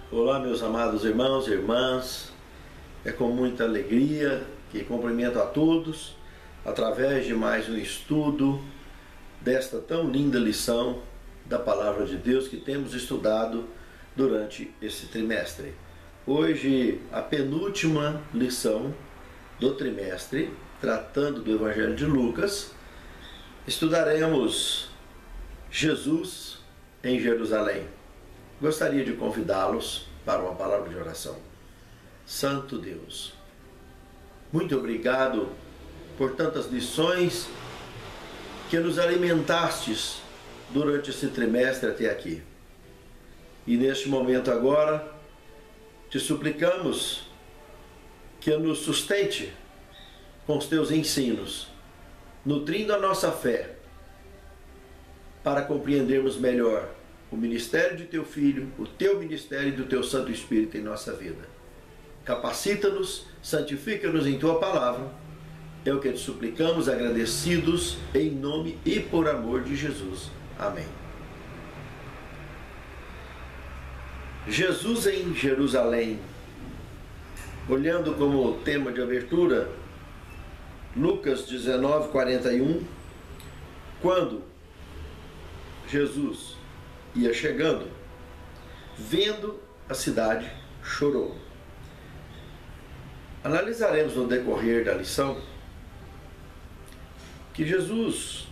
Olá, meus amados irmãos e irmãs, é com muita alegria que cumprimento a todos através de mais um estudo desta tão linda lição da Palavra de Deus que temos estudado durante esse trimestre. Hoje, a penúltima lição do trimestre, tratando do Evangelho de Lucas, estudaremos Jesus em Jerusalém. Gostaria de convidá-los para uma palavra de oração. Santo Deus, muito obrigado por tantas lições que nos alimentastes durante esse trimestre até aqui. E neste momento agora, te suplicamos que nos sustente com os teus ensinos, nutrindo a nossa fé, para compreendermos melhor o ministério de teu Filho, o teu ministério e do teu Santo Espírito em nossa vida. Capacita-nos, santifica-nos em tua palavra. É o que te suplicamos, agradecidos, em nome e por amor de Jesus. Amém. Jesus em Jerusalém. Olhando como tema de abertura, Lucas 19:41, quando Jesus ia chegando, vendo a cidade, chorou. Analisaremos no decorrer da lição que Jesus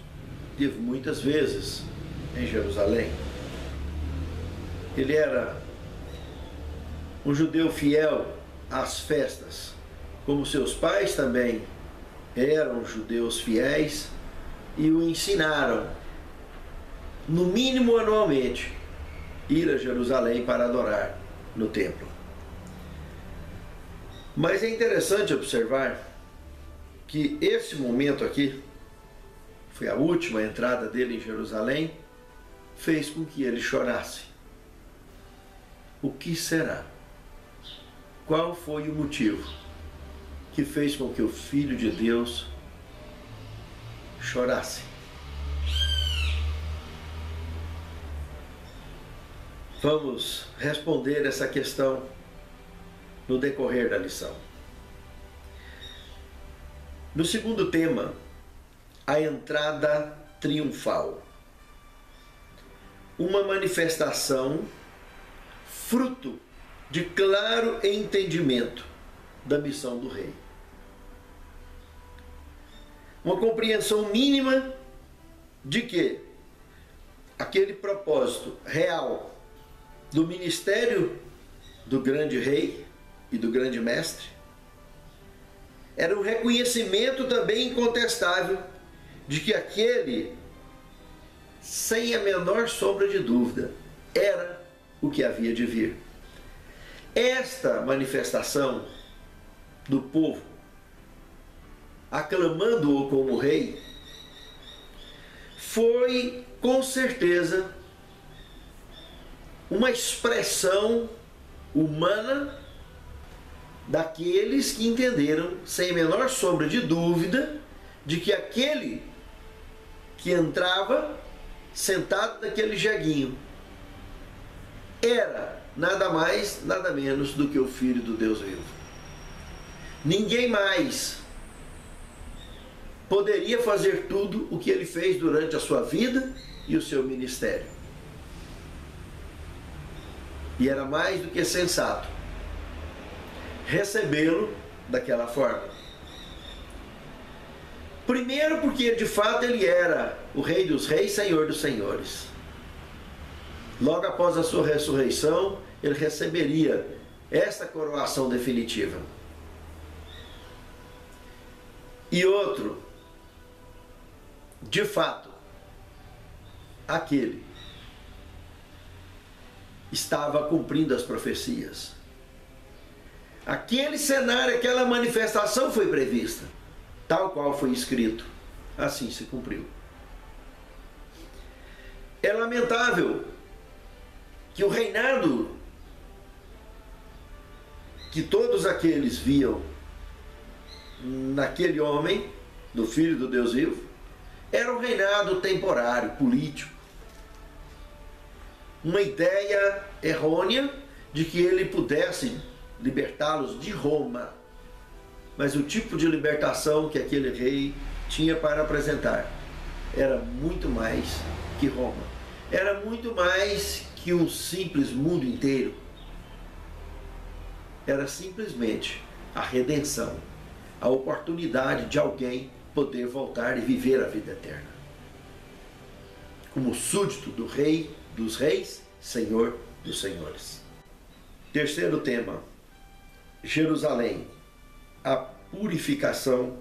esteve muitas vezes em Jerusalém. Ele era um judeu fiel às festas, como seus pais também eram judeus fiéis e o ensinaram, no mínimo anualmente, ir a Jerusalém para adorar no templo. Mas é interessante observar que esse momento aqui, foi a última entrada dele em Jerusalém, fez com que ele chorasse. O que será? Qual foi o motivo que fez com que o Filho de Deus chorasse? Vamos responder essa questão no decorrer da lição. No segundo tema, a entrada triunfal. Uma manifestação fruto de claro entendimento da missão do rei. Uma compreensão mínima de que aquele propósito real do ministério do grande rei e do grande mestre era um reconhecimento também incontestável de que aquele, sem a menor sombra de dúvida, era o que havia de vir. Esta manifestação do povo, aclamando-o como rei, foi com certeza uma expressão humana daqueles que entenderam, sem a menor sombra de dúvida, de que aquele que entrava sentado naquele jeguinho era nada mais, nada menos do que o Filho do Deus vivo. Ninguém mais poderia fazer tudo o que ele fez durante a sua vida e o seu ministério. E era mais do que sensato recebê-lo daquela forma. Primeiro porque de fato ele era o Rei dos Reis, Senhor dos Senhores. Logo após a sua ressurreição, ele receberia esta coroação definitiva. E outro, de fato, aquele estava cumprindo as profecias. Aquele cenário, aquela manifestação foi prevista, tal qual foi escrito, assim se cumpriu. É lamentável que o reinado que todos aqueles viam naquele homem, do Filho do Deus vivo, era um reinado temporário, político. Uma ideia errônea de que ele pudesse libertá-los de Roma. Mas o tipo de libertação que aquele rei tinha para apresentar era muito mais que Roma. Era muito mais que um simples mundo inteiro. Era simplesmente a redenção, a oportunidade de alguém poder voltar e viver a vida eterna. Como súdito do Rei dos Reis, Senhor dos Senhores. Terceiro tema, Jerusalém, a purificação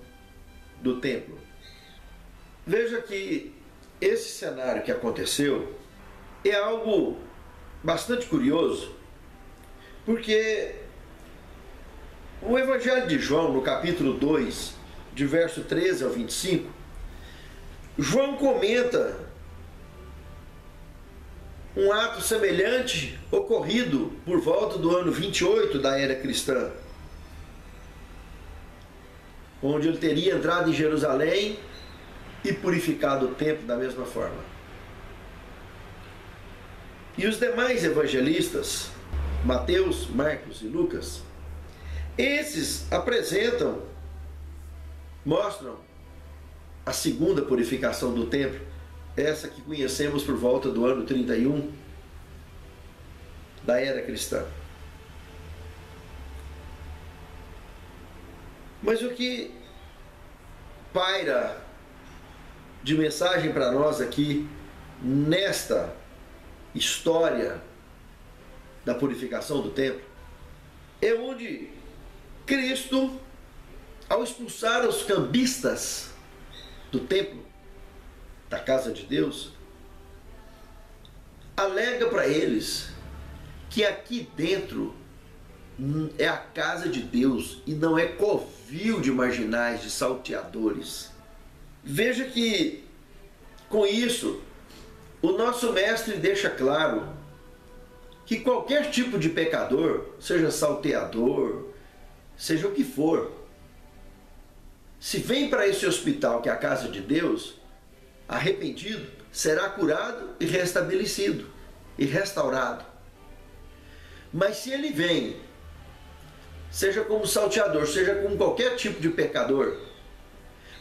do templo. Veja que esse cenário que aconteceu é algo bastante curioso, porque o Evangelho de João, no capítulo 2, de verso 13 ao 25, João comenta um ato semelhante ocorrido por volta do ano 28 da era cristã, onde ele teria entrado em Jerusalém e purificado o templo da mesma forma. E os demais evangelistas, Mateus, Marcos e Lucas, esses mostram a segunda purificação do templo, essa que conhecemos por volta do ano 31 da era cristã. Mas o que paira de mensagem para nós aqui, nesta história da purificação do templo, é onde Cristo, ao expulsar os cambistas do templo, da casa de Deus, alega para eles que aqui dentro é a casa de Deus e não é covil de marginais, de salteadores. Veja que, com isso, o nosso mestre deixa claro que qualquer tipo de pecador, seja salteador, seja o que for, se vem para esse hospital que é a casa de Deus, arrependido, será curado e restabelecido e restaurado. Mas se ele vem, seja como salteador, seja como qualquer tipo de pecador,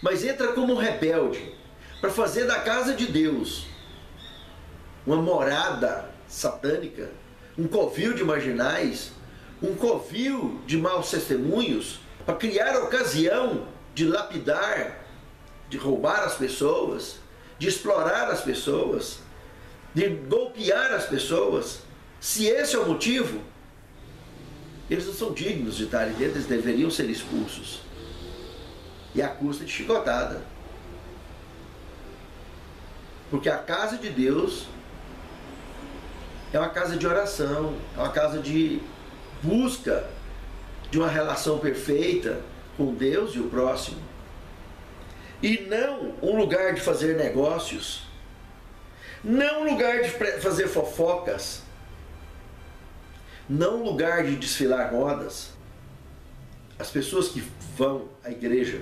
mas entra como um rebelde para fazer da casa de Deus uma morada satânica, um covil de marginais, um covil de maus testemunhos, para criar ocasião de lapidar, de roubar as pessoas, de explorar as pessoas, de golpear as pessoas, se esse é o motivo, eles não são dignos de estarem dentro, eles deveriam ser expulsos. E à custa de chicotada. Porque a casa de Deus é uma casa de oração, é uma casa de busca de uma relação perfeita com Deus e o próximo. E não um lugar de fazer negócios, não um lugar de fazer fofocas, não um lugar de desfilar modas. As pessoas que vão à igreja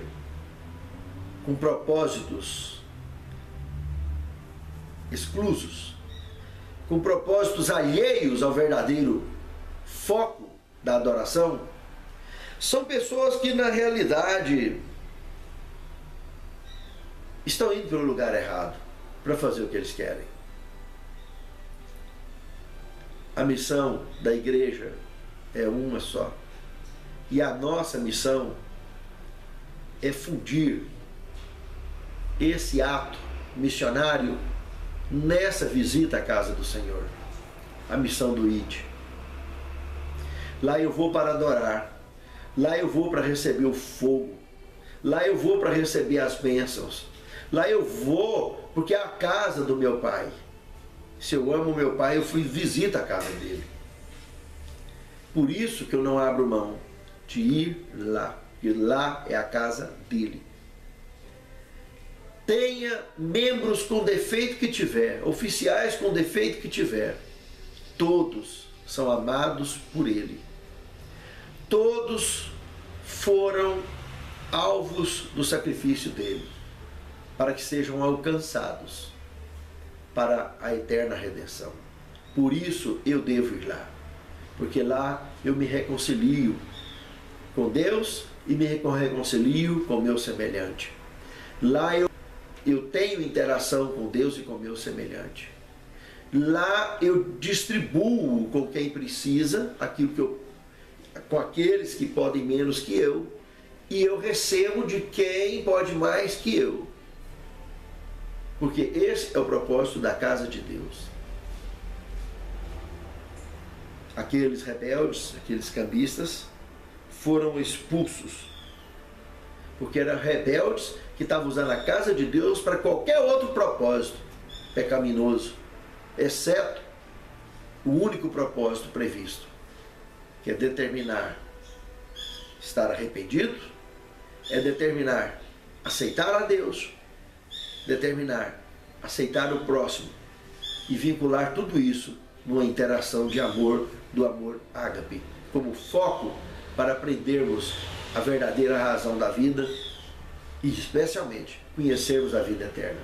com propósitos exclusos, com propósitos alheios ao verdadeiro foco da adoração, são pessoas que na realidade estão indo pelo lugar errado para fazer o que eles querem. A missão da igreja é uma só. E a nossa missão é fundir esse ato missionário nessa visita à casa do Senhor. A missão do ID. Lá eu vou para adorar. Lá eu vou para receber o fogo. Lá eu vou para receber as bênçãos. Lá eu vou porque é a casa do meu Pai. Se eu amo meu Pai, eu fui visita a casa dele. Por isso que eu não abro mão de ir lá. E lá é a casa dele. Tenha membros com defeito que tiver, oficiais com defeito que tiver, todos são amados por ele. Todos foram alvos do sacrifício dele, para que sejam alcançados para a eterna redenção. Por isso eu devo ir lá. porque lá eu me reconcilio com Deus e me reconcilio com o meu semelhante. Lá eu tenho interação com Deus e com o meu semelhante. Lá eu distribuo com quem precisa aquilo com aqueles que podem menos que eu, e eu recebo de quem pode mais que eu. Porque esse é o propósito da casa de Deus. Aqueles rebeldes, aqueles cambistas, foram expulsos, porque eram rebeldes que estavam usando a casa de Deus para qualquer outro propósito pecaminoso, exceto o único propósito previsto, que é determinar estar arrependido, é determinar aceitar a Deus, determinar aceitar o próximo e vincular tudo isso numa interação de amor, do amor ágape, como foco para aprendermos a verdadeira razão da vida e especialmente conhecermos a vida eterna.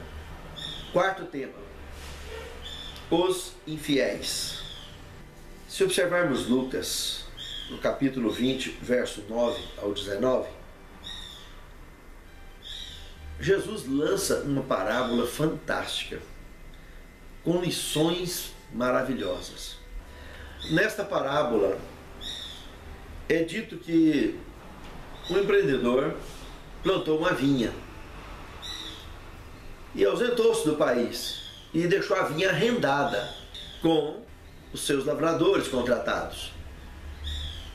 Quarto tema: os infiéis. Se observarmos Lucas, no capítulo 20, verso 9 ao 19, Jesus lança uma parábola fantástica, com lições maravilhosas. Nesta parábola é dito que um empreendedor plantou uma vinha e ausentou-se do país e deixou a vinha arrendada com os seus lavradores contratados,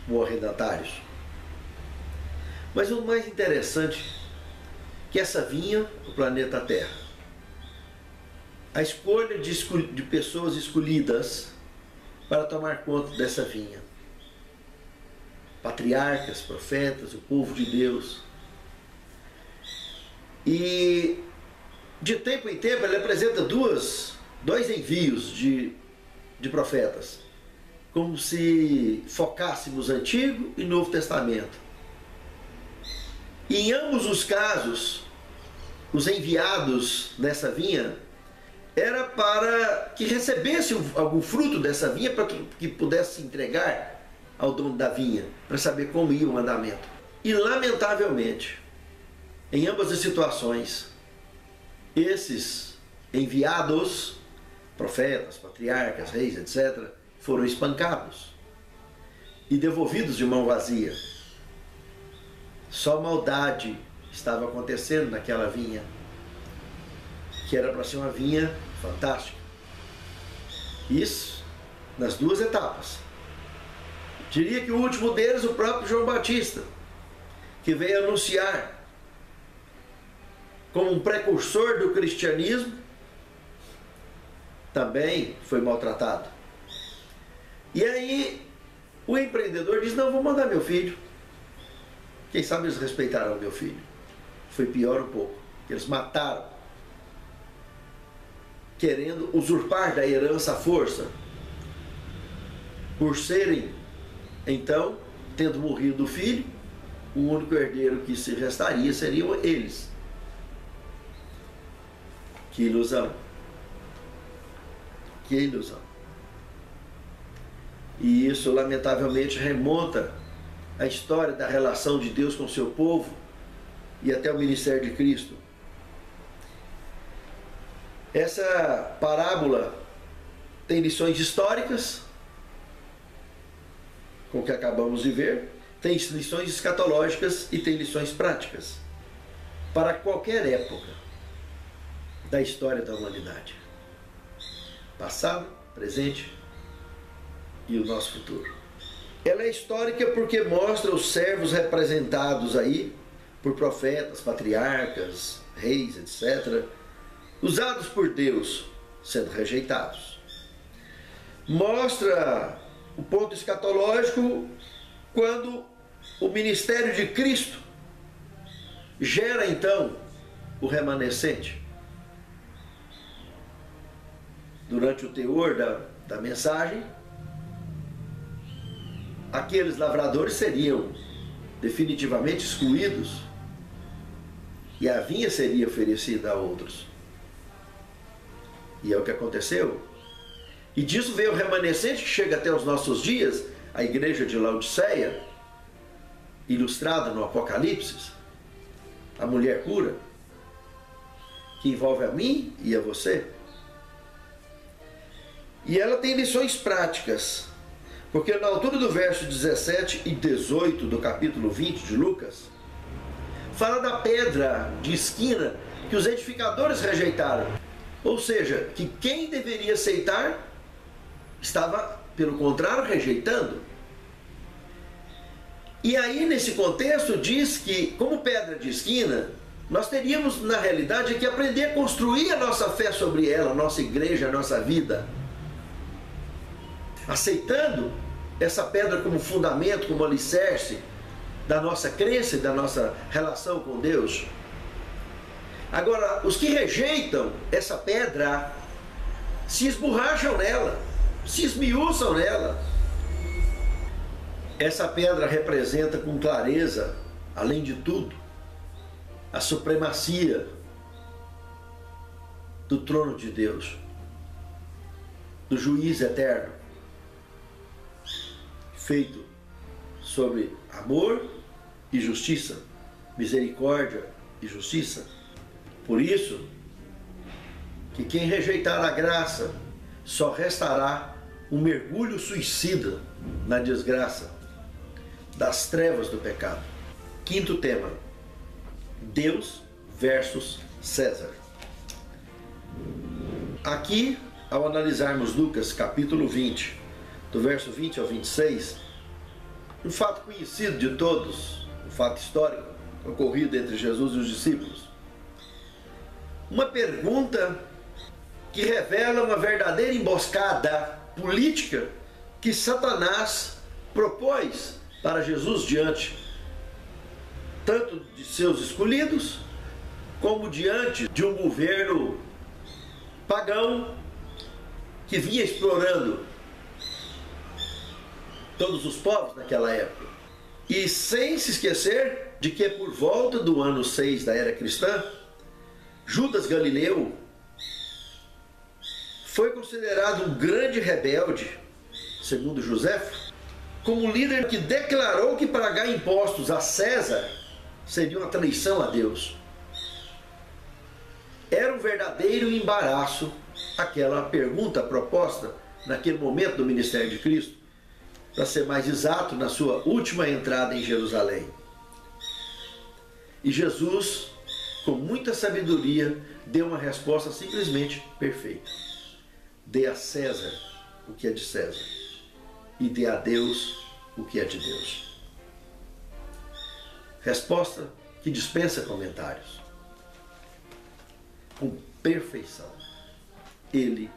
ou arrendatários. Mas o mais interessante é que essa vinha, o planeta Terra, a escolha de pessoas escolhidas para tomar conta dessa vinha, patriarcas, profetas, o povo de Deus. E de tempo em tempo ele apresenta dois envios de profetas, como se focássemos Antigo e Novo Testamento. E em ambos os casos, os enviados nessa vinha era para que recebesse algum fruto dessa vinha, para que pudesse entregar ao dono da vinha, para saber como ia o andamento. E lamentavelmente, em ambas as situações, esses enviados, profetas, patriarcas, reis, etc., foram espancados e devolvidos de mão vazia. Só maldade estava acontecendo naquela vinha, que era para ser uma vinha fantástica. Isso nas duas etapas. Diria que o último deles, o próprio João Batista, que veio anunciar como um precursor do cristianismo, também foi maltratado. E aí o empreendedor diz: não, vou mandar meu filho. Quem sabe eles respeitaram meu filho. Foi pior um pouco, eles mataram, querendo usurpar da herança à força, por serem, então, tendo morrido o filho, o único herdeiro que se restaria seriam eles. Que ilusão! Que ilusão! E isso, lamentavelmente, remonta à história da relação de Deus com o seu povo e até o ministério de Cristo. Essa parábola tem lições históricas, com o que acabamos de ver, tem lições escatológicas e tem lições práticas para qualquer época da história da humanidade, passado, presente e o nosso futuro. Ela é histórica porque mostra os servos representados aí por profetas, patriarcas, reis, etc., usados por Deus, sendo rejeitados. Mostra o ponto escatológico quando o ministério de Cristo gera então o remanescente. Durante o teor da mensagem, aqueles lavradores seriam definitivamente excluídos e a vinha seria oferecida a outros. E é o que aconteceu. E disso veio o remanescente que chega até os nossos dias, a igreja de Laodiceia, ilustrada no Apocalipse, a mulher pura, que envolve a mim e a você. E ela tem lições práticas, porque na altura do verso 17 e 18 do capítulo 20 de Lucas, fala da pedra de esquina que os edificadores rejeitaram. Ou seja, que quem deveria aceitar estava, pelo contrário, rejeitando. E aí, nesse contexto, diz que, como pedra de esquina, nós teríamos, na realidade, que aprender a construir a nossa fé sobre ela, a nossa igreja, a nossa vida. Aceitando essa pedra como fundamento, como alicerce da nossa crença e da nossa relação com Deus. Agora, os que rejeitam essa pedra se esborracham nela, se esmiuçam nela. Essa pedra representa com clareza, além de tudo, a supremacia do trono de Deus, do juiz eterno, feito sobre amor e justiça, misericórdia e justiça. Por isso, que quem rejeitar a graça só restará um mergulho suicida na desgraça das trevas do pecado. Quinto tema: Deus versus César. Aqui, ao analisarmos Lucas capítulo 20, do verso 20 ao 26, um fato conhecido de todos, um fato histórico ocorrido entre Jesus e os discípulos. Uma pergunta que revela uma verdadeira emboscada política que Satanás propôs para Jesus diante tanto de seus escolhidos, como diante de um governo pagão que vinha explorando todos os povos naquela época. E sem se esquecer de que por volta do ano 6 da era cristã, Judas Galileu foi considerado um grande rebelde, segundo Joséfo, como líder que declarou que pagar impostos a César seria uma traição a Deus. Era um verdadeiro embaraço aquela pergunta proposta naquele momento do ministério de Cristo, para ser mais exato, na sua última entrada em Jerusalém. E Jesus, com muita sabedoria, deu uma resposta simplesmente perfeita. Dê a César o que é de César e dê a Deus o que é de Deus. Resposta que dispensa comentários. Com perfeição, ele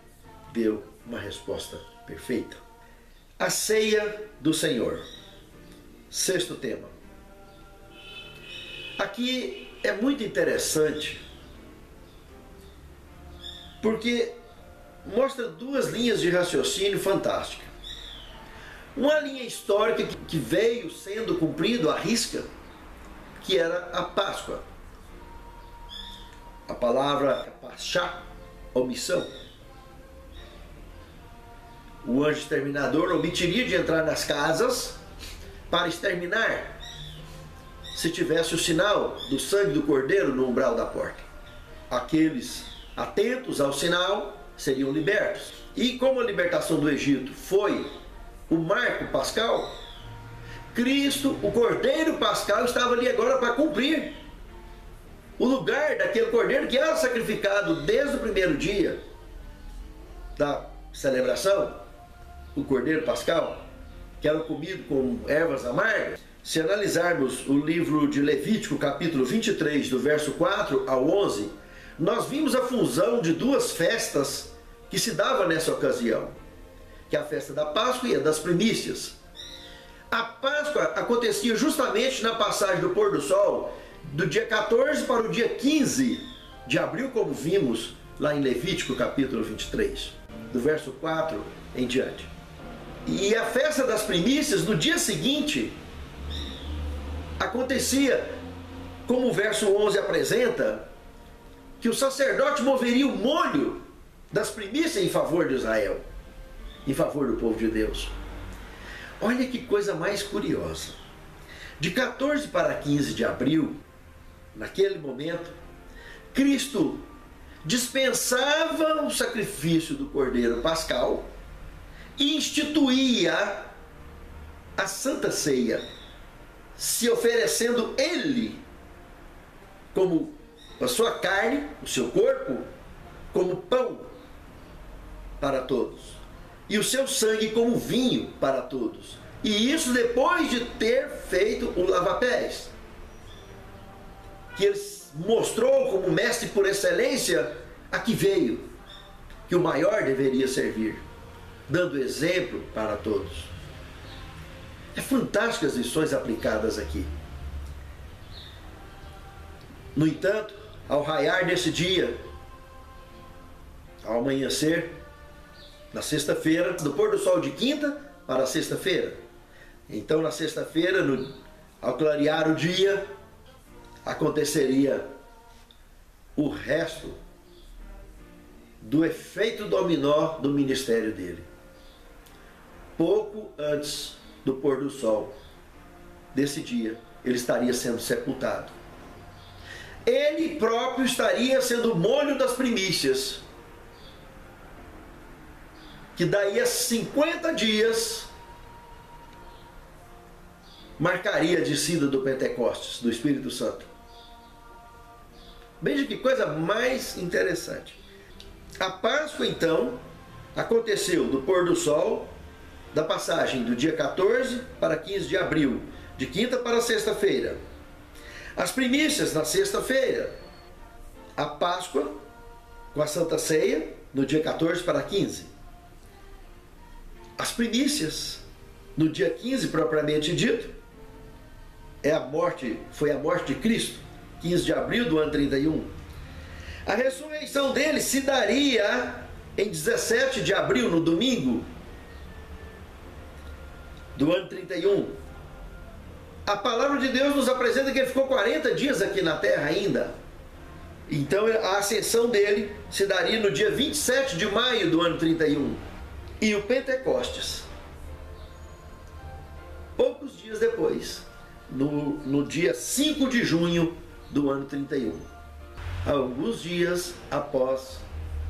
deu uma resposta perfeita. A ceia do Senhor. Sexto tema. Aqui é muito interessante, porque mostra duas linhas de raciocínio fantásticas. Uma linha histórica que veio sendo cumprido à risca, que era a Páscoa. A palavra pachá, omissão. O anjo exterminador omitiria de entrar nas casas para exterminar se tivesse o sinal do sangue do cordeiro no umbral da porta. Aqueles atentos ao sinal seriam libertos. E como a libertação do Egito foi o marco pascal, Cristo, o cordeiro pascal, estava ali agora para cumprir o lugar daquele cordeiro que era sacrificado desde o primeiro dia da celebração, o cordeiro pascal, que era comido com ervas amargas. Se analisarmos o livro de Levítico, capítulo 23, do verso 4 ao 11, nós vimos a fusão de duas festas que se dava nessa ocasião, que é a festa da Páscoa e a das primícias. A Páscoa acontecia justamente na passagem do pôr do sol, do dia 14 para o dia 15 de abril, como vimos lá em Levítico, capítulo 23, do verso 4 em diante. E a festa das primícias, no dia seguinte, acontecia, como o verso 11 apresenta, que o sacerdote moveria o molho das primícias em favor de Israel, em favor do povo de Deus. Olha que coisa mais curiosa. De 14 para 15 de abril, naquele momento, Cristo dispensava o sacrifício do Cordeiro Pascal e instituía a Santa Ceia, se oferecendo Ele como a sua carne, o seu corpo, como pão para todos, e o seu sangue como vinho para todos. E isso depois de ter feito o lava-pés, que ele mostrou como mestre por excelência a que veio, que o maior deveria servir, dando exemplo para todos. É fantástico as lições aplicadas aqui. No entanto, ao raiar desse dia, ao amanhecer, na sexta-feira, do pôr do sol de quinta para a sexta-feira. Então, na sexta-feira, ao clarear o dia, aconteceria o resto do efeito dominó do ministério dele. Pouco antes do pôr do sol desse dia, ele estaria sendo sepultado. Ele próprio estaria sendo o molho das primícias, que daí a 50 dias marcaria a descida do Pentecostes, do Espírito Santo. Veja que coisa mais interessante. A Páscoa, então, aconteceu do pôr do sol, da passagem do dia 14 para 15 de abril, de quinta para sexta-feira. As primícias na sexta-feira. A Páscoa, com a Santa Ceia, no dia 14 para 15. As primícias, no dia 15 propriamente dito, foi a morte de Cristo, 15 de abril do ano 31. A ressurreição dele se daria em 17 de abril, no domingo do ano 31. A palavra de Deus nos apresenta que ele ficou 40 dias aqui na terra ainda. Então a ascensão dele se daria no dia 27 de maio do ano 31. E o Pentecostes, poucos dias depois, no dia 5 de junho do ano 31, alguns dias após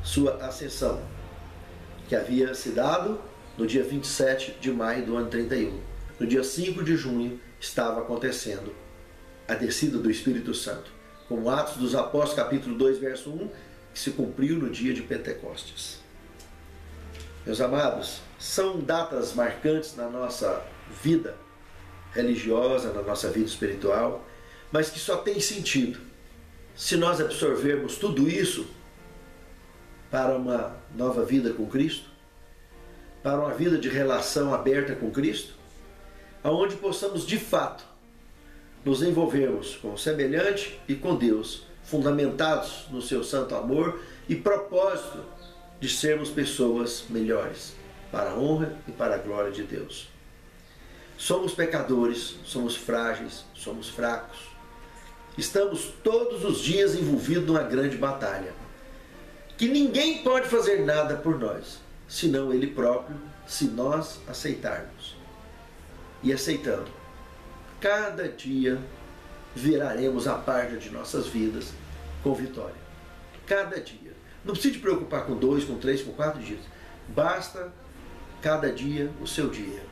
sua ascensão, que havia se dado no dia 27 de maio do ano 31. No dia 5 de junho estava acontecendo a descida do Espírito Santo, como Atos dos Apóstolos, capítulo 2, verso 1, que se cumpriu no dia de Pentecostes. Meus amados, são datas marcantes na nossa vida religiosa, na nossa vida espiritual, mas que só tem sentido se nós absorvermos tudo isso para uma nova vida com Cristo, para uma vida de relação aberta com Cristo, aonde possamos de fato nos envolvermos com o semelhante e com Deus, fundamentados no seu santo amor e propósito de sermos pessoas melhores, para a honra e para a glória de Deus. Somos pecadores, somos frágeis, somos fracos. Estamos todos os dias envolvidos numa grande batalha, que ninguém pode fazer nada por nós, senão Ele próprio, se nós aceitarmos. E aceitando, cada dia viraremos a página de nossas vidas com vitória. Cada dia. Não precisa te preocupar com 2, com 3, com 4 dias. Basta cada dia o seu dia.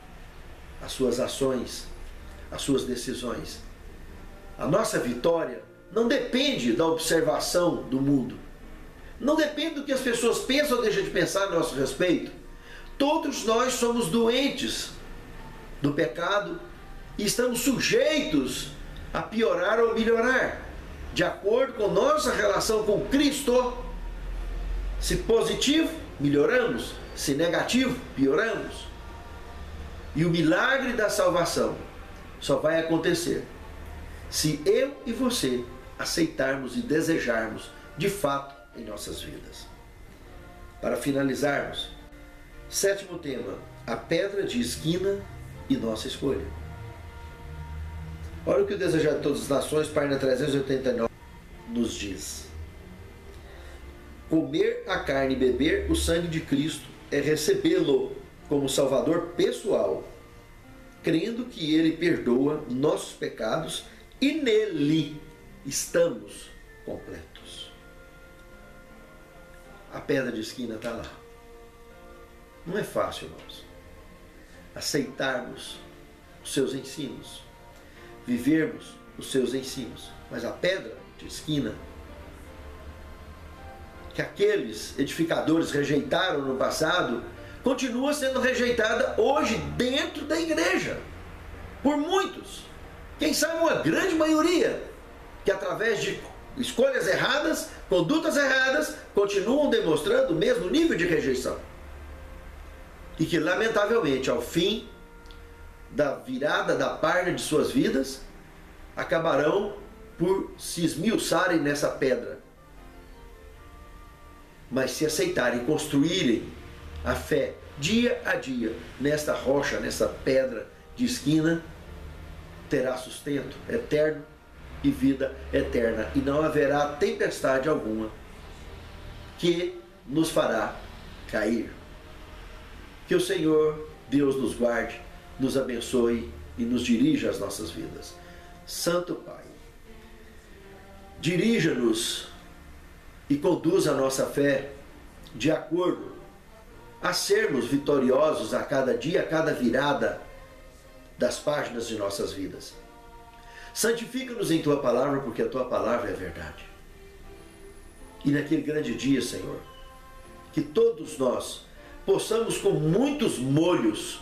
As suas ações, as suas decisões. A nossa vitória não depende da observação do mundo. Não depende do que as pessoas pensam ou deixam de pensar a nosso respeito. Todos nós somos doentes do pecado e estamos sujeitos a piorar ou melhorar, de acordo com nossa relação com Cristo. Se positivo, melhoramos. Se negativo, pioramos. E o milagre da salvação só vai acontecer se eu e você aceitarmos e desejarmos de fato em nossas vidas. Para finalizarmos, 7º tema, a pedra de esquina e nossa escolha. Olha o que o Desejar de Todas as Nações, página 389, nos diz. Comer a carne e beber o sangue de Cristo é recebê-lo como Salvador pessoal crendo que Ele perdoa nossos pecados e nele estamos completos. A pedra de esquina está lá. Não é fácil, irmãos, aceitarmos os seus ensinos, vivermos os seus ensinos, mas a pedra de esquina que aqueles edificadores rejeitaram no passado continua sendo rejeitada hoje dentro da igreja por muitos, quem sabe uma grande maioria, que através de escolhas erradas, condutas erradas, continuam demonstrando o mesmo nível de rejeição. E que, lamentavelmente, ao fim da virada da página de suas vidas, acabarão por se esmiuçarem nessa pedra. Mas se aceitarem, construírem a fé dia a dia nesta rocha, nessa pedra de esquina, terá sustento eterno e vida eterna. E não haverá tempestade alguma que nos fará cair. Que o Senhor, Deus, nos guarde, nos abençoe e nos dirija as nossas vidas. Santo Pai, dirija-nos e conduza a nossa fé de acordo a sermos vitoriosos a cada dia, a cada virada das páginas de nossas vidas. Santifica-nos em Tua palavra, porque a Tua palavra é a verdade. E naquele grande dia, Senhor, que todos nós possamos, com muitos molhos,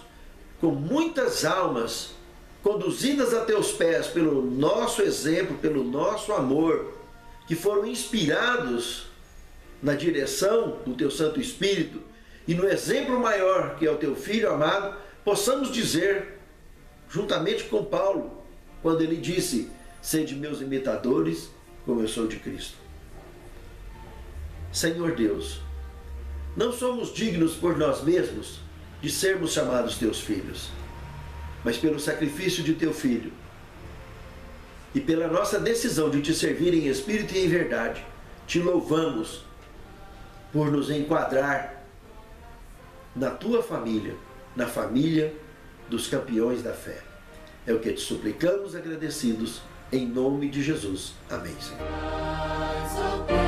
com muitas almas conduzidas a Teus pés pelo nosso exemplo, pelo nosso amor, que foram inspirados na direção do Teu Santo Espírito e no exemplo maior que é o Teu Filho amado, possamos dizer, juntamente com Paulo, quando ele disse: sede meus imitadores, como eu sou de Cristo. Senhor Deus, não somos dignos por nós mesmos de sermos chamados Teus filhos, mas pelo sacrifício de Teu Filho e pela nossa decisão de Te servir em espírito e em verdade, Te louvamos por nos enquadrar na Tua família, na família dos campeões da fé. É o que Te suplicamos agradecidos, em nome de Jesus. Amém, Senhor.